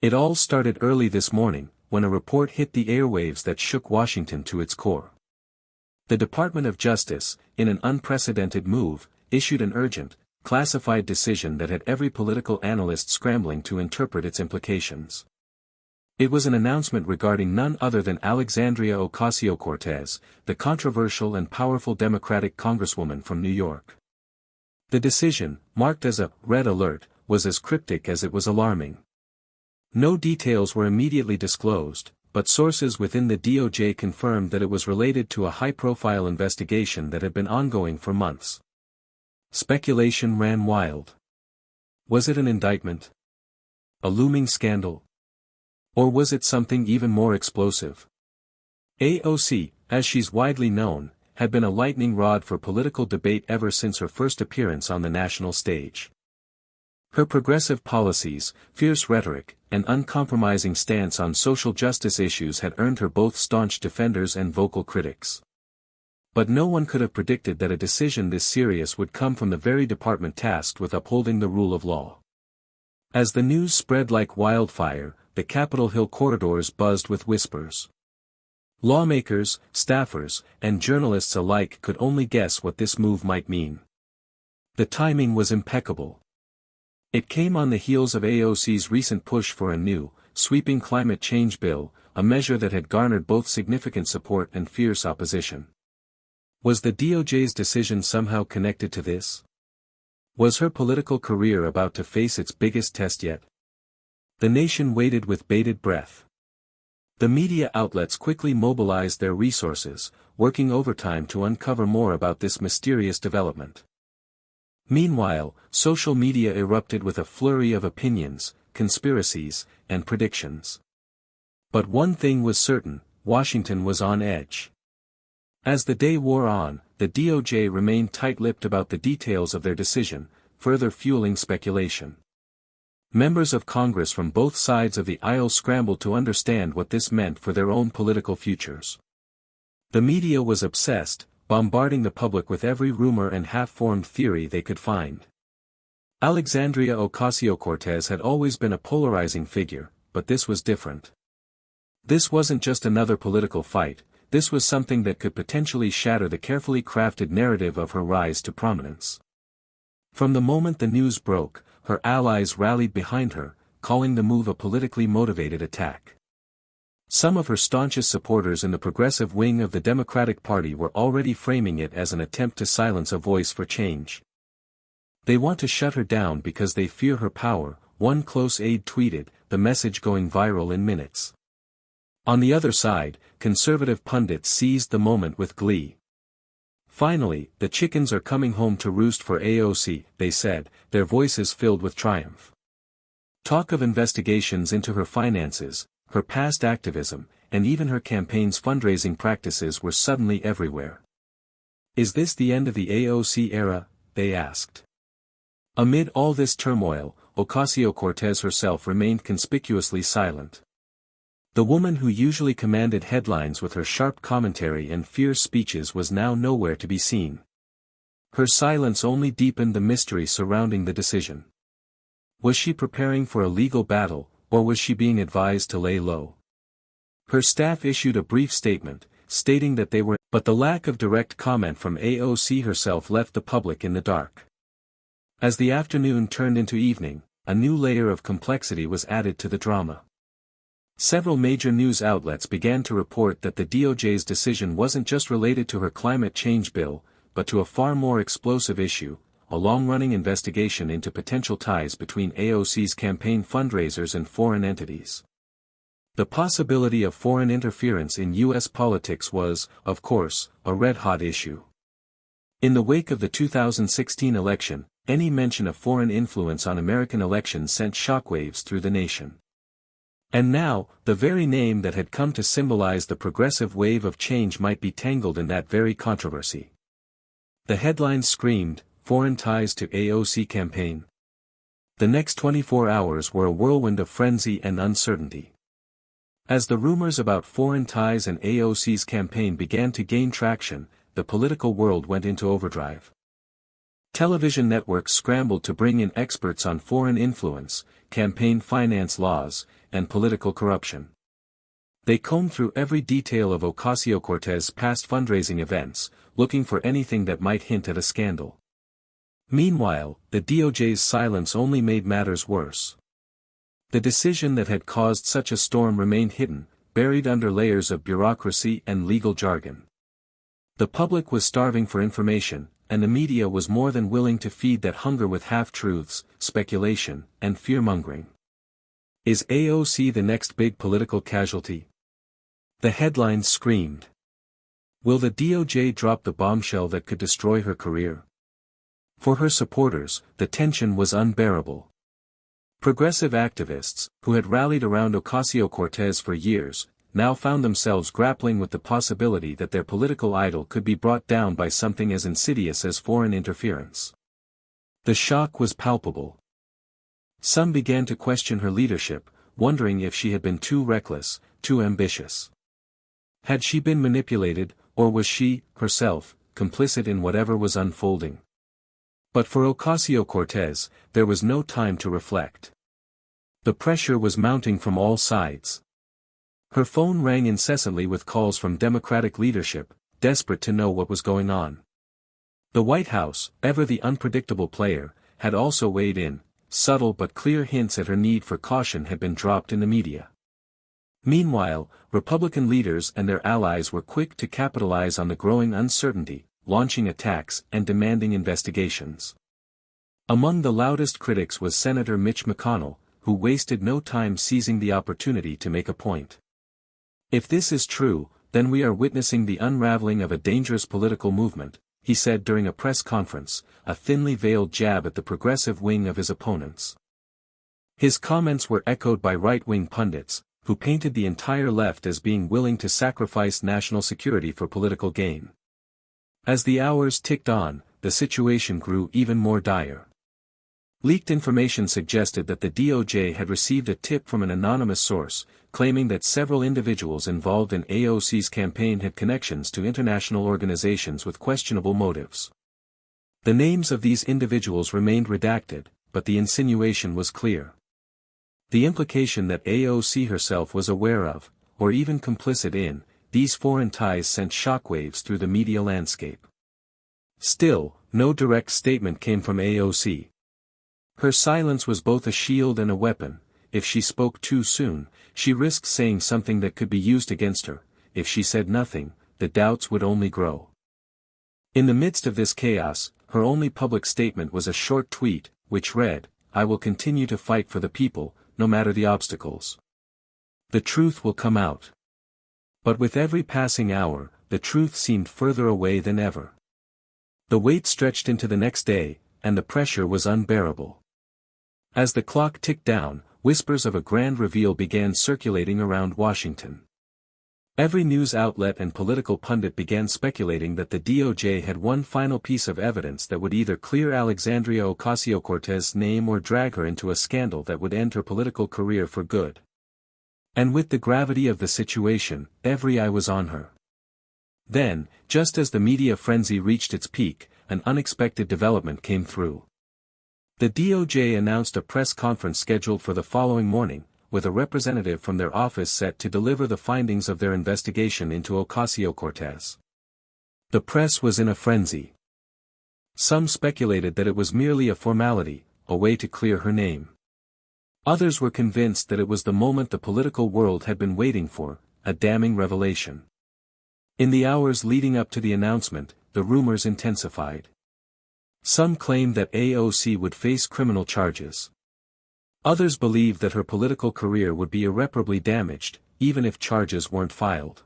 It all started early this morning, when a report hit the airwaves that shook Washington to its core. The Department of Justice, in an unprecedented move, issued an urgent, classified decision that had every political analyst scrambling to interpret its implications. It was an announcement regarding none other than Alexandria Ocasio-Cortez, the controversial and powerful Democratic congresswoman from New York. The decision, marked as a red alert, was as cryptic as it was alarming. No details were immediately disclosed, but sources within the DOJ confirmed that it was related to a high-profile investigation that had been ongoing for months. Speculation ran wild. Was it an indictment? A looming scandal? Or was it something even more explosive? AOC, as she's widely known, had been a lightning rod for political debate ever since her first appearance on the national stage. Her progressive policies, fierce rhetoric, and uncompromising stance on social justice issues had earned her both staunch defenders and vocal critics. But no one could have predicted that a decision this serious would come from the very department tasked with upholding the rule of law. As the news spread like wildfire, the Capitol Hill corridors buzzed with whispers. Lawmakers, staffers, and journalists alike could only guess what this move might mean. The timing was impeccable. It came on the heels of AOC's recent push for a new, sweeping climate change bill, a measure that had garnered both significant support and fierce opposition. Was the DOJ's decision somehow connected to this? Was her political career about to face its biggest test yet? The nation waited with bated breath. The media outlets quickly mobilized their resources, working overtime to uncover more about this mysterious development. Meanwhile, social media erupted with a flurry of opinions, conspiracies, and predictions. But one thing was certain: Washington was on edge. As the day wore on, the DOJ remained tight-lipped about the details of their decision, further fueling speculation. Members of Congress from both sides of the aisle scrambled to understand what this meant for their own political futures. The media was obsessed, bombarding the public with every rumor and half-formed theory they could find. Alexandria Ocasio-Cortez had always been a polarizing figure, but this was different. This wasn't just another political fight, this was something that could potentially shatter the carefully crafted narrative of her rise to prominence. From the moment the news broke, her allies rallied behind her, calling the move a politically motivated attack. Some of her staunchest supporters in the progressive wing of the Democratic Party were already framing it as an attempt to silence a voice for change. They want to shut her down because they fear her power, one close aide tweeted, the message going viral in minutes. On the other side, conservative pundits seized the moment with glee. Finally, the chickens are coming home to roost for AOC, they said, their voices filled with triumph. Talk of investigations into her finances, her past activism, and even her campaign's fundraising practices were suddenly everywhere. Is this the end of the AOC era? They asked. Amid all this turmoil, Ocasio-Cortez herself remained conspicuously silent. The woman who usually commanded headlines with her sharp commentary and fierce speeches was now nowhere to be seen. Her silence only deepened the mystery surrounding the decision. Was she preparing for a legal battle, or was she being advised to lay low? Her staff issued a brief statement, stating that they were, but the lack of direct comment from AOC herself left the public in the dark. As the afternoon turned into evening, a new layer of complexity was added to the drama. Several major news outlets began to report that the DOJ's decision wasn't just related to her climate change bill, but to a far more explosive issue, a long-running investigation into potential ties between AOC's campaign fundraisers and foreign entities. The possibility of foreign interference in U.S. politics was, of course, a red-hot issue. In the wake of the 2016 election, any mention of foreign influence on American elections sent shockwaves through the nation. And now, the very name that had come to symbolize the progressive wave of change might be tangled in that very controversy. The headlines screamed, "Foreign ties to AOC campaign." The next 24 hours were a whirlwind of frenzy and uncertainty. As the rumors about foreign ties and AOC's campaign began to gain traction, the political world went into overdrive. Television networks scrambled to bring in experts on foreign influence, campaign finance laws, and political corruption. They combed through every detail of Ocasio-Cortez's past fundraising events, looking for anything that might hint at a scandal. Meanwhile, the DOJ's silence only made matters worse. The decision that had caused such a storm remained hidden, buried under layers of bureaucracy and legal jargon. The public was starving for information, and the media was more than willing to feed that hunger with half-truths, speculation, and fear-mongering. Is AOC the next big political casualty? The headlines screamed. Will the DOJ drop the bombshell that could destroy her career? For her supporters, the tension was unbearable. Progressive activists, who had rallied around Ocasio-Cortez for years, now found themselves grappling with the possibility that their political idol could be brought down by something as insidious as foreign interference. The shock was palpable. Some began to question her leadership, wondering if she had been too reckless, too ambitious. Had she been manipulated, or was she, herself, complicit in whatever was unfolding? But for Ocasio-Cortez, there was no time to reflect. The pressure was mounting from all sides. Her phone rang incessantly with calls from Democratic leadership, desperate to know what was going on. The White House, ever the unpredictable player, had also weighed in. Subtle but clear hints at her need for caution had been dropped in the media. Meanwhile, Republican leaders and their allies were quick to capitalize on the growing uncertainty, launching attacks and demanding investigations. Among the loudest critics was Senator Mitch McConnell, who wasted no time seizing the opportunity to make a point. If this is true, then we are witnessing the unraveling of a dangerous political movement, he said during a press conference, a thinly veiled jab at the progressive wing of his opponents. His comments were echoed by right-wing pundits, who painted the entire left as being willing to sacrifice national security for political gain. As the hours ticked on, the situation grew even more dire. Leaked information suggested that the DOJ had received a tip from an anonymous source, claiming that several individuals involved in AOC's campaign had connections to international organizations with questionable motives. The names of these individuals remained redacted, but the insinuation was clear. The implication that AOC herself was aware of, or even complicit in, these foreign ties sent shockwaves through the media landscape. Still, no direct statement came from AOC. Her silence was both a shield and a weapon. If she spoke too soon, she risked saying something that could be used against her. If she said nothing, the doubts would only grow. In the midst of this chaos, her only public statement was a short tweet, which read, "I will continue to fight for the people, no matter the obstacles. The truth will come out." But with every passing hour, the truth seemed further away than ever. The wait stretched into the next day, and the pressure was unbearable. As the clock ticked down, whispers of a grand reveal began circulating around Washington. Every news outlet and political pundit began speculating that the DOJ had one final piece of evidence that would either clear Alexandria Ocasio-Cortez's name or drag her into a scandal that would end her political career for good. And with the gravity of the situation, every eye was on her. Then, just as the media frenzy reached its peak, an unexpected development came through. The DOJ announced a press conference scheduled for the following morning, with a representative from their office set to deliver the findings of their investigation into Ocasio-Cortez. The press was in a frenzy. Some speculated that it was merely a formality, a way to clear her name. Others were convinced that it was the moment the political world had been waiting for, a damning revelation. In the hours leading up to the announcement, the rumors intensified. Some claimed that AOC would face criminal charges. Others believed that her political career would be irreparably damaged, even if charges weren't filed.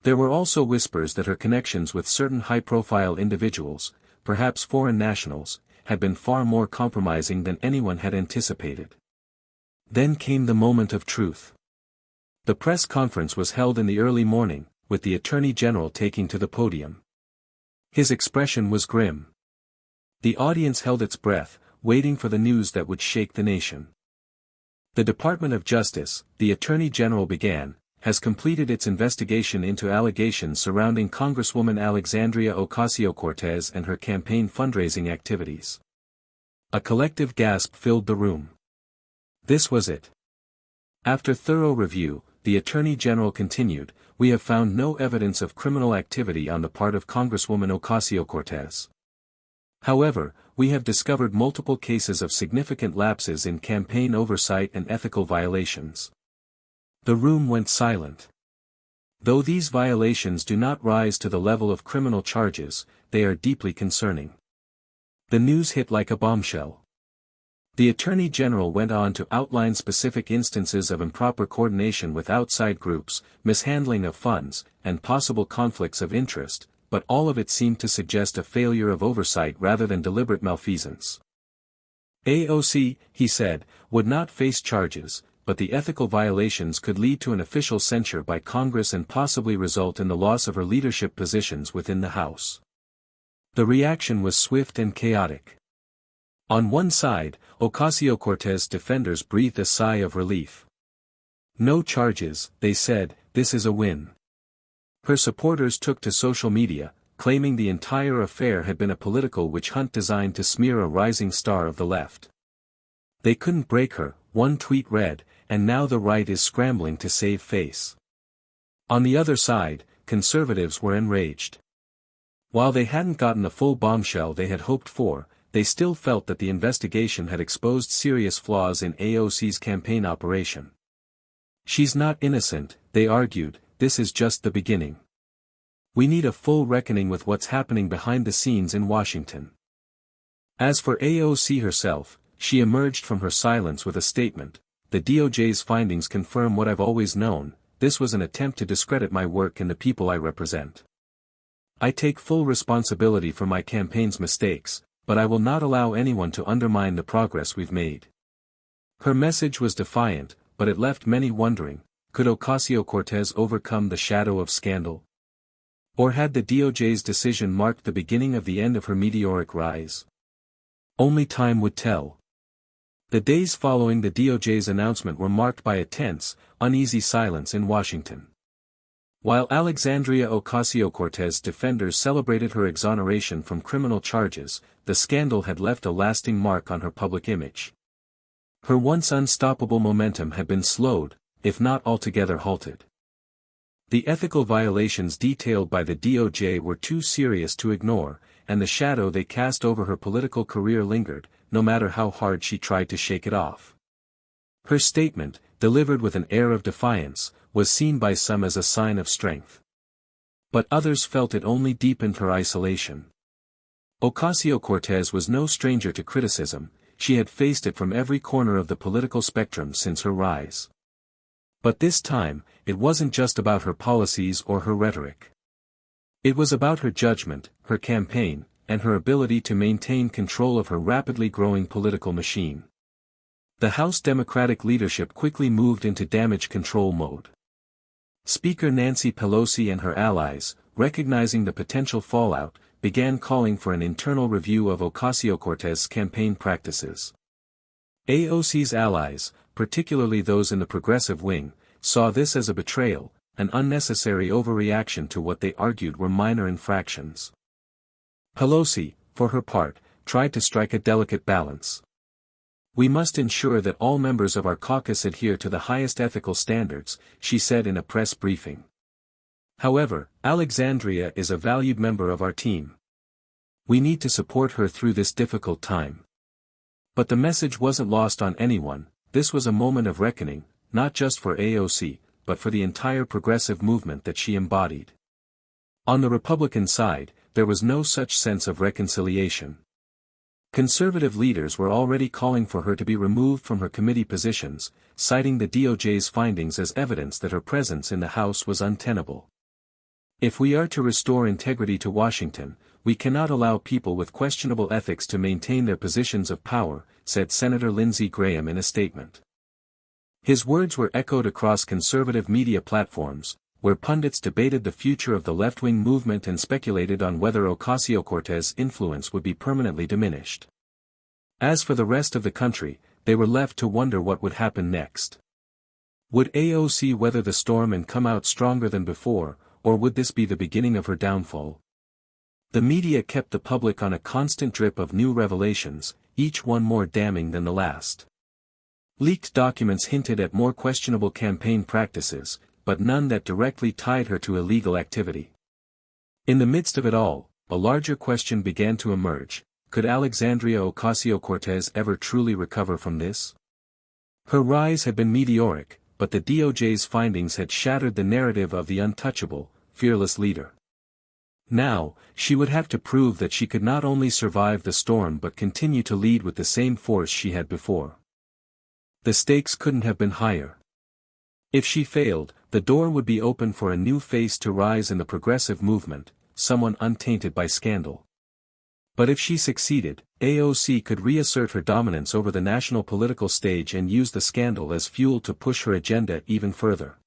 There were also whispers that her connections with certain high-profile individuals, perhaps foreign nationals, had been far more compromising than anyone had anticipated. Then came the moment of truth. The press conference was held in the early morning, with the Attorney General taking to the podium. His expression was grim. The audience held its breath, waiting for the news that would shake the nation. The Department of Justice, the Attorney General began, has completed its investigation into allegations surrounding Congresswoman Alexandria Ocasio-Cortez and her campaign fundraising activities. A collective gasp filled the room. This was it. After thorough review, the Attorney General continued, "We have found no evidence of criminal activity on the part of Congresswoman Ocasio-Cortez. However, we have discovered multiple cases of significant lapses in campaign oversight and ethical violations." The room went silent. Though these violations do not rise to the level of criminal charges, they are deeply concerning. The news hit like a bombshell. The Attorney General went on to outline specific instances of improper coordination with outside groups, mishandling of funds, and possible conflicts of interest, but all of it seemed to suggest a failure of oversight rather than deliberate malfeasance. AOC, he said, would not face charges, but the ethical violations could lead to an official censure by Congress and possibly result in the loss of her leadership positions within the House. The reaction was swift and chaotic. On one side, Ocasio-Cortez defenders breathed a sigh of relief. "No charges," they said, "this is a win." Her supporters took to social media, claiming the entire affair had been a political witch hunt designed to smear a rising star of the left. "They couldn't break her," one tweet read, "and now the right is scrambling to save face." On the other side, conservatives were enraged. While they hadn't gotten the full bombshell they had hoped for, they still felt that the investigation had exposed serious flaws in AOC's campaign operation. "She's not innocent," they argued, "this is just the beginning. We need a full reckoning with what's happening behind the scenes in Washington." As for AOC herself, she emerged from her silence with a statement, "The DOJ's findings confirm what I've always known, this was an attempt to discredit my work and the people I represent. I take full responsibility for my campaign's mistakes, but I will not allow anyone to undermine the progress we've made." Her message was defiant, but it left many wondering, could Ocasio-Cortez overcome the shadow of scandal? Or had the DOJ's decision marked the beginning of the end of her meteoric rise? Only time would tell. The days following the DOJ's announcement were marked by a tense, uneasy silence in Washington. While Alexandria Ocasio-Cortez defenders celebrated her exoneration from criminal charges, the scandal had left a lasting mark on her public image. Her once unstoppable momentum had been slowed, if not altogether halted. The ethical violations detailed by the DOJ were too serious to ignore, and the shadow they cast over her political career lingered, no matter how hard she tried to shake it off. Her statement, delivered with an air of defiance, was seen by some as a sign of strength. But others felt it only deepened her isolation. Ocasio-Cortez was no stranger to criticism, she had faced it from every corner of the political spectrum since her rise. But this time, it wasn't just about her policies or her rhetoric. It was about her judgment, her campaign, and her ability to maintain control of her rapidly growing political machine. The House Democratic leadership quickly moved into damage control mode. Speaker Nancy Pelosi and her allies, recognizing the potential fallout, began calling for an internal review of Ocasio-Cortez's campaign practices. AOC's allies, particularly those in the progressive wing, saw this as a betrayal, an unnecessary overreaction to what they argued were minor infractions. Pelosi, for her part, tried to strike a delicate balance. "We must ensure that all members of our caucus adhere to the highest ethical standards," she said in a press briefing. "However, Alexandria is a valued member of our team. We need to support her through this difficult time." But the message wasn't lost on anyone, this was a moment of reckoning, not just for AOC, but for the entire progressive movement that she embodied. On the Republican side, there was no such sense of reconciliation. Conservative leaders were already calling for her to be removed from her committee positions, citing the DOJ's findings as evidence that her presence in the House was untenable. "If we are to restore integrity to Washington, we cannot allow people with questionable ethics to maintain their positions of power," said Senator Lindsey Graham in a statement. His words were echoed across conservative media platforms, where pundits debated the future of the left-wing movement and speculated on whether Ocasio-Cortez's influence would be permanently diminished. As for the rest of the country, they were left to wonder what would happen next. Would AOC weather the storm and come out stronger than before, or would this be the beginning of her downfall? The media kept the public on a constant drip of new revelations, each one more damning than the last. Leaked documents hinted at more questionable campaign practices, but none that directly tied her to illegal activity. In the midst of it all, a larger question began to emerge: could Alexandria Ocasio-Cortez ever truly recover from this? Her rise had been meteoric, but the DOJ's findings had shattered the narrative of the untouchable, fearless leader. Now, she would have to prove that she could not only survive the storm but continue to lead with the same force she had before. The stakes couldn't have been higher. If she failed, the door would be open for a new face to rise in the progressive movement, someone untainted by scandal. But if she succeeded, AOC could reassert her dominance over the national political stage and use the scandal as fuel to push her agenda even further.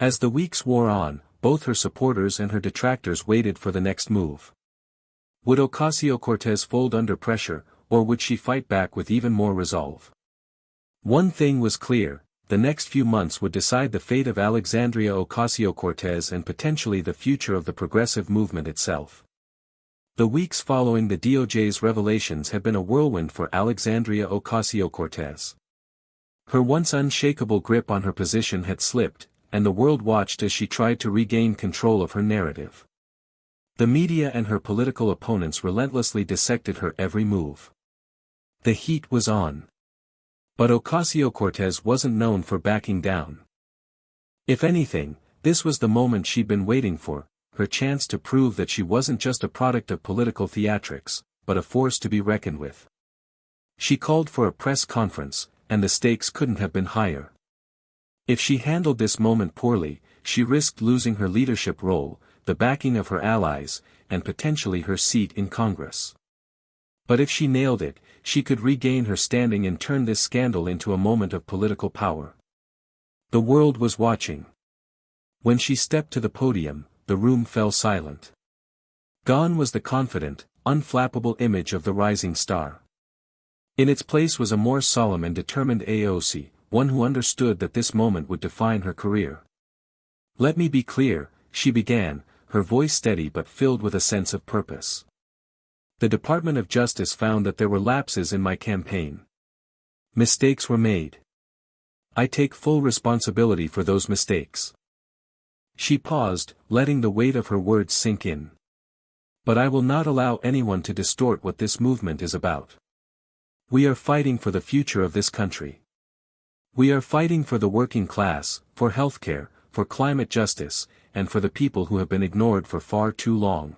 As the weeks wore on, both her supporters and her detractors waited for the next move. Would Ocasio-Cortez fold under pressure, or would she fight back with even more resolve? One thing was clear: the next few months would decide the fate of Alexandria Ocasio-Cortez and potentially the future of the progressive movement itself. The weeks following the DOJ's revelations had been a whirlwind for Alexandria Ocasio-Cortez. Her once unshakable grip on her position had slipped, and the world watched as she tried to regain control of her narrative. The media and her political opponents relentlessly dissected her every move. The heat was on. But Ocasio-Cortez wasn't known for backing down. If anything, this was the moment she'd been waiting for, her chance to prove that she wasn't just a product of political theatrics, but a force to be reckoned with. She called for a press conference, and the stakes couldn't have been higher. If she handled this moment poorly, she risked losing her leadership role, the backing of her allies, and potentially her seat in Congress. But if she nailed it, she could regain her standing and turn this scandal into a moment of political power. The world was watching. When she stepped to the podium, the room fell silent. Gone was the confident, unflappable image of the rising star. In its place was a more solemn and determined AOC, one who understood that this moment would define her career. "Let me be clear," she began, her voice steady but filled with a sense of purpose. "The Department of Justice found that there were lapses in my campaign. Mistakes were made. I take full responsibility for those mistakes." She paused, letting the weight of her words sink in. "But I will not allow anyone to distort what this movement is about. We are fighting for the future of this country. We are fighting for the working class, for healthcare, for climate justice, and for the people who have been ignored for far too long.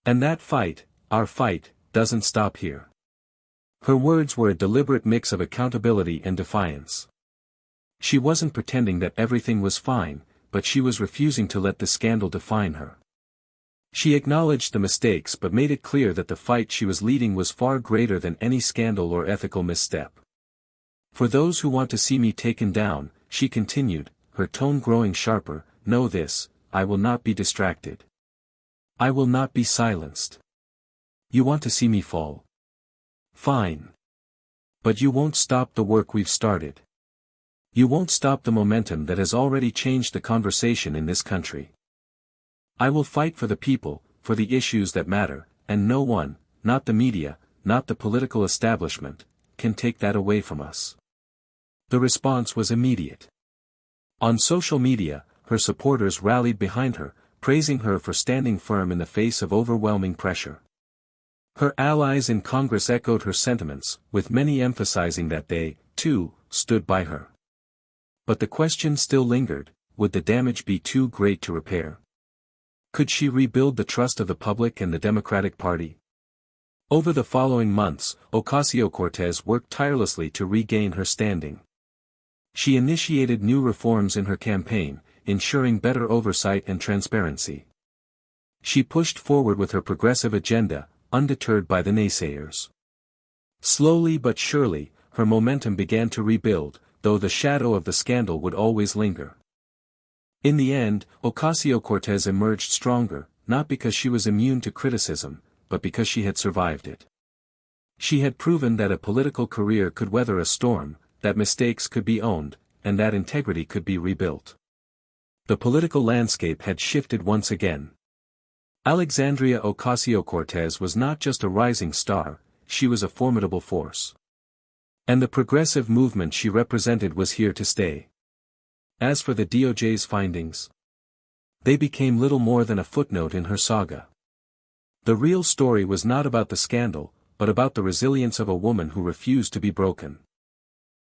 And that fight, our fight, doesn't stop here." Her words were a deliberate mix of accountability and defiance. She wasn't pretending that everything was fine, but she was refusing to let the scandal define her. She acknowledged the mistakes but made it clear that the fight she was leading was far greater than any scandal or ethical misstep. "For those who want to see me taken down," she continued, her tone growing sharper, "know this: I will not be distracted. I will not be silenced. You want to see me fall? Fine. But you won't stop the work we've started. You won't stop the momentum that has already changed the conversation in this country. I will fight for the people, for the issues that matter, and no one, not the media, not the political establishment, can take that away from us." The response was immediate. On social media, her supporters rallied behind her, praising her for standing firm in the face of overwhelming pressure. Her allies in Congress echoed her sentiments, with many emphasizing that they, too, stood by her. But the question still lingered: would the damage be too great to repair? Could she rebuild the trust of the public and the Democratic Party? Over the following months, Ocasio-Cortez worked tirelessly to regain her standing. She initiated new reforms in her campaign, ensuring better oversight and transparency. She pushed forward with her progressive agenda, undeterred by the naysayers. Slowly but surely, her momentum began to rebuild, though the shadow of the scandal would always linger. In the end, Ocasio-Cortez emerged stronger, not because she was immune to criticism, but because she had survived it. She had proven that a political career could weather a storm, that mistakes could be owned, and that integrity could be rebuilt. The political landscape had shifted once again. Alexandria Ocasio-Cortez was not just a rising star, she was a formidable force. And the progressive movement she represented was here to stay. As for the DOJ's findings, they became little more than a footnote in her saga. The real story was not about the scandal, but about the resilience of a woman who refused to be broken.